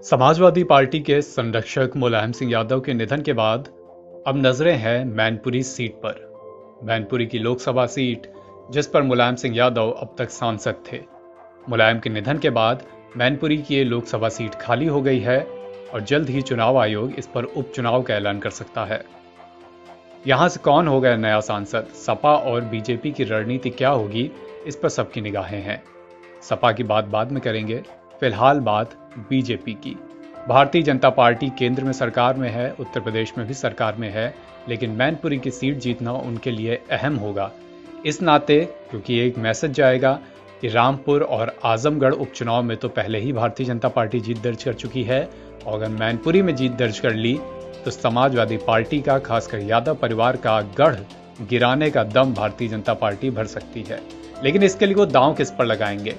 Samajwadi party के संरक्षक मुलायम सिंह यादव के निधन के बाद अब नजरें हैं मैनपुरी सीट पर। मैनपुरी की लोकसभा सीट जिस पर मुलायम सिंह यादव अब तक सांसद थे। मुलायम के निधन के बाद मैनपुरी की ये लोकसभा सीट खाली हो गई है और जल्द ही चुनाव आयोग इस पर उपचुनाव का ऐलान कर सकता है। यहां से कौन होगा नया सांसद, सपा और बीजेपी की रणनीति क्या होगी, इस पर सबकी निगाहें हैं। सपा की बात बाद में करेंगे, फिलहाल बात बीजेपी की। भारतीय जनता पार्टी केंद्र में सरकार में है, उत्तर प्रदेश में भी सरकार में है, लेकिन मैनपुरी की सीट जीतना उनके लिए अहम होगा। इस नाते क्योंकि एक मैसेज जाएगा कि रामपुर और आजमगढ़ उपचुनाव में तो पहले ही भारतीय जनता पार्टी जीत दर्ज कर चुकी है और अगर मैनपुरी में जीत दर्ज कर ली तो समाजवादी पार्टी का, खासकर यादव परिवार का गढ़ गिराने का दम भारतीय जनता पार्टी भर सकती है। लेकिन इसके लिए वो दांव किस पर लगाएंगे?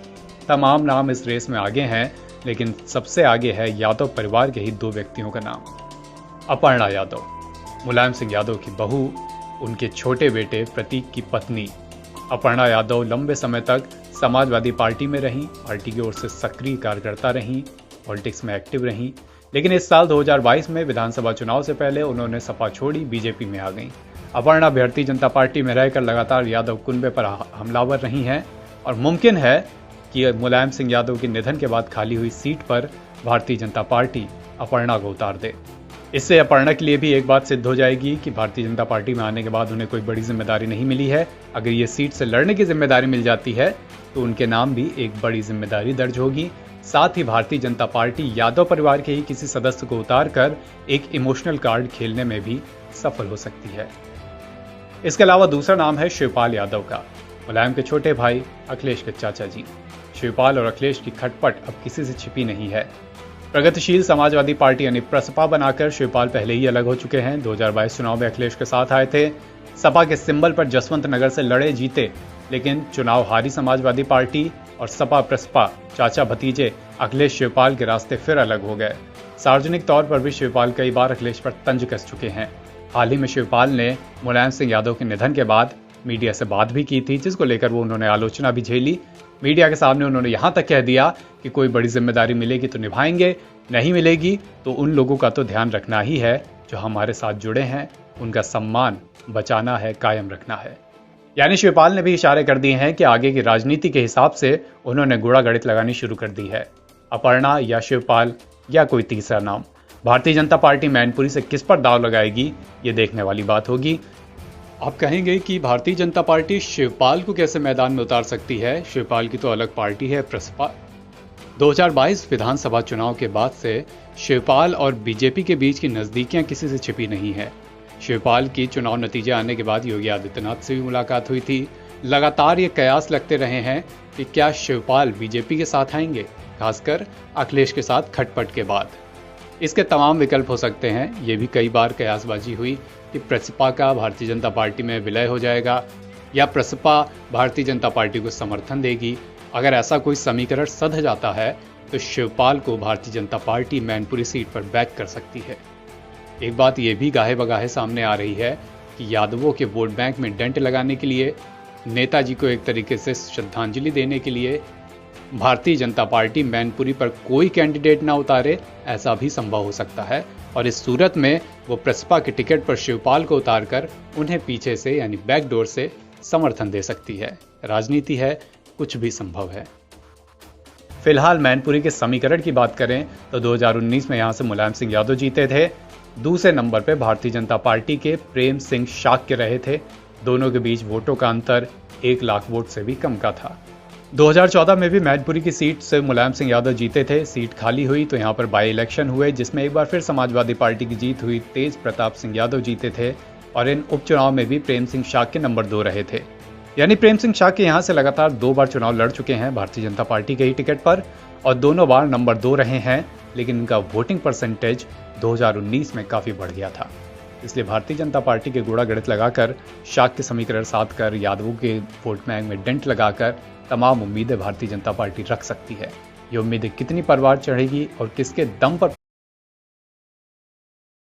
तमाम नाम इस रेस में आगे हैं, लेकिन सबसे आगे है यादव परिवार के ही दो व्यक्तियों का नाम। अपर्णा यादव, मुलायम सिंह यादव की बहू, उनके छोटे बेटे प्रतीक की पत्नी। अपर्णा यादव लंबे समय तक समाजवादी पार्टी में रहीं, पार्टी की ओर से सक्रिय कार्यकर्ता रहीं, पॉलिटिक्स में एक्टिव रहीं, लेकिन इस साल 2022 में विधानसभा चुनाव से पहले उन्होंने सपा छोड़ी, बीजेपी में आ गईं। अपर्णा भारतीय जनता पार्टी में रहकर लगातार यादव कुनबे पर हमलावर रही हैं और मुमकिन है कि मुलायम सिंह यादव के निधन के बाद खाली हुई सीट पर भारतीय जनता पार्टी अपर्णा को उतार दे। इससे अपर्णा के लिए भी एक बात सिद्ध हो जाएगी कि भारतीय जनता पार्टी में आने के बाद उन्हें कोई बड़ी जिम्मेदारी नहीं मिली है। अगर ये सीट से लड़ने की जिम्मेदारी मिल जाती है तो उनके नाम भी एक बड़ी जिम्मेदारी दर्ज होगी। साथ ही भारतीय जनता पार्टी यादव परिवार के ही किसी सदस्य को उतार कर एक इमोशनल कार्ड खेलने में भी सफल हो सकती है। इसके अलावा दूसरा नाम है शिवपाल यादव का, मुलायम के छोटे भाई अखिलेश के चाचा जी। शिवपाल और अखिलेश की खटपट अब किसी से छिपी नहीं है। प्रगतिशील समाजवादी पार्टी यानी प्रसपा बनाकर शिवपाल पहले ही अलग हो चुके हैं। 2022 चुनाव में अखिलेश के साथ आए थे, सपा के सिंबल पर जसवंत नगर से लड़े, जीते, लेकिन चुनाव हारी समाजवादी पार्टी और सपा प्रसपा चाचा भतीजे अखिलेश शिवपाल के रास्ते फिर अलग हो गए। सार्वजनिक तौर पर भी शिवपाल कई बार अखिलेश पर तंज कस चुके हैं। हाल ही में शिवपाल ने मुलायम सिंह यादव के निधन के बाद मीडिया से बात भी की थी, जिसको लेकर वो उन्होंने आलोचना भी झेली। मीडिया के सामने उन्होंने यहां तक कह दिया कि कोई बड़ी जिम्मेदारी मिलेगी तो निभाएंगे, नहीं मिलेगी तो उन लोगों का तो ध्यान रखना ही है जो हमारे साथ जुड़े हैं, उनका सम्मान बचाना है, कायम रखना है। यानी शिवपाल ने भी इशारे कर दिए हैं कि आगे की राजनीति के हिसाब से उन्होंने गुड़ा गणित लगानी शुरू कर दी है। अपर्णा या शिवपाल या कोई तीसरा नाम, भारतीय जनता पार्टी मैनपुरी से किस पर दाव लगाएगी, ये देखने वाली बात होगी। आप कहेंगे कि भारतीय जनता पार्टी शिवपाल को कैसे मैदान में उतार सकती है? शिवपाल की तो अलग पार्टी है, प्रसपा। 2022 विधानसभा चुनाव के बाद से शिवपाल और बीजेपी के बीच की नजदीकियां किसी से छिपी नहीं है। शिवपाल की चुनाव नतीजे आने के बाद योगी आदित्यनाथ से भी मुलाकात हुई थी। लगातार ये कयास लगते रहे हैं कि क्या शिवपाल बीजेपी के साथ आएंगे, खासकर अखिलेश के साथ खटपट के बाद। इसके तमाम विकल्प हो सकते हैं। ये भी कई बार कयासबाजी हुई कि प्रसपा का भारतीय जनता पार्टी में विलय हो जाएगा या प्रसपा भारतीय जनता पार्टी को समर्थन देगी। अगर ऐसा कोई समीकरण सध जाता है तो शिवपाल को भारतीय जनता पार्टी मैनपुरी सीट पर बैक कर सकती है। एक बात यह भी गाहे बगाहे सामने आ रही है कि यादवों के वोट बैंक में डेंट लगाने के लिए, नेताजी को एक तरीके से श्रद्धांजलि देने के लिए भारतीय जनता पार्टी मैनपुरी पर कोई कैंडिडेट ना उतारे, ऐसा भी संभव हो सकता है। और इस सूरत में वो प्रसपा के टिकट पर शिवपाल को उतारकर उन्हें पीछे से यानी बैकडोर से समर्थन दे सकती है। राजनीति है, कुछ भी संभव है। फिलहाल मैनपुरी के समीकरण की बात करें तो 2019 में यहां से मुलायम सिंह यादव जीते थे। दूसरे नंबर पर भारतीय जनता पार्टी के प्रेम सिंह शाक्य रहे थे। दोनों के बीच वोटों का अंतर 1 लाख वोट से भी कम का था। 2014 में भी मैनपुरी की सीट से मुलायम सिंह यादव जीते थे। सीट खाली हुई तो यहां पर बाई इलेक्शन हुए, जिसमें एक बार फिर समाजवादी पार्टी की जीत हुई। तेज प्रताप सिंह यादव जीते थे और इन उपचुनाव में भी प्रेम सिंह शाक्य नंबर 2 रहे थे। यानी प्रेम सिंह शाक्य यहां से लगातार 2 बार चुनाव लड़ चुके हैं भारतीय जनता पार्टी के ही टिकट पर और दोनों बार नंबर 2 रहे हैं, लेकिन इनका वोटिंग परसेंटेज 2019 में काफी बढ़ गया था। इसलिए भारतीय जनता पार्टी के गुड़ा गणित लगाकर, शाक्य समीकरण साध कर, यादवों के वोट बैंक में डेंट लगाकर तमाम उम्मीदें भारतीय जनता पार्टी रख सकती है। ये उम्मीदें कितनी परवार चढ़ेगी और किसके दम पर